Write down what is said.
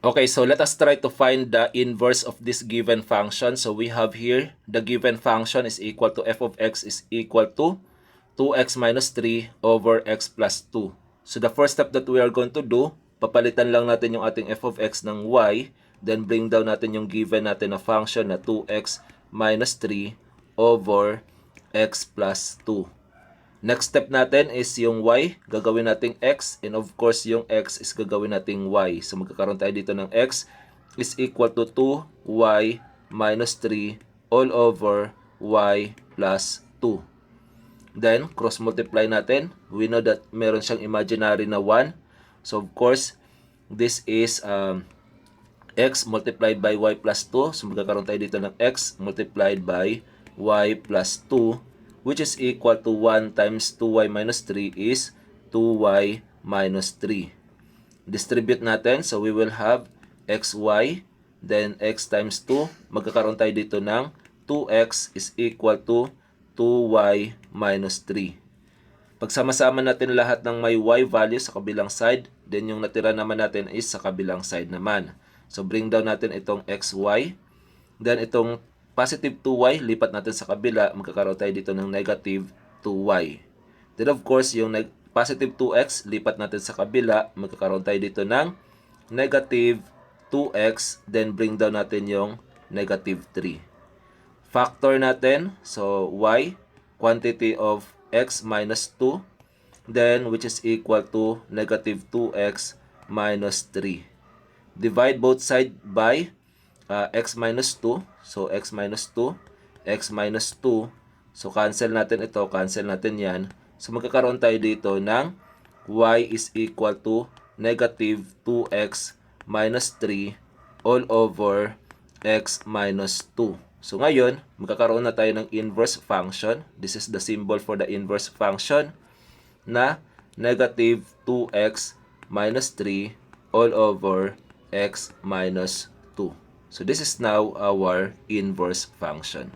Okay, so let us try to find the inverse of this given function. So we have here, the given function is equal to f of x is equal to 2x minus 3 over x plus 2. So the first step that we are going to do, papalitan lang natin yung ating f of x ng y, then bring down natin yung given natin na function na 2x minus 3 over x plus 2. Next step natin is yung y, gagawin nating x, and of course yung x is gagawin nating y. So magkakaroon tayo dito ng x is equal to 2y minus 3 all over y plus 2. Then, cross multiply natin. We know that meron siyang imaginary na 1. So of course, this is x multiplied by y plus 2. So magkakaroon tayo dito ng x multiplied by y plus 2, which is equal to 1 times 2y minus 3 is 2y minus 3. Distribute natin, so we will have xy, then x times 2, magkakaroon tayo dito ng 2x is equal to 2y minus 3. Pagsama-sama natin lahat ng may y value sa kabilang side, then yung natira naman natin is sa kabilang side naman. So bring down natin itong xy, then itong positive 2y, lipat natin sa kabila, magkakaroon tayo dito ng negative 2y. Then of course, yung positive 2x, lipat natin sa kabila, magkakaroon tayo dito ng negative 2x, then bring down natin yung negative 3. Factor natin, so y, quantity of x minus 2, then which is equal to negative 2x minus 3. Divide both sides by x minus 2. So, x minus 2, x minus 2. So, cancel natin ito, cancel natin yan. So, magkakaroon tayo dito ng y is equal to negative 2x minus 3 all over x minus 2. So, ngayon, magkakaroon na tayo ng inverse function. This is the symbol for the inverse function na negative 2x minus 3 all over x minus 2. So this is now our inverse function.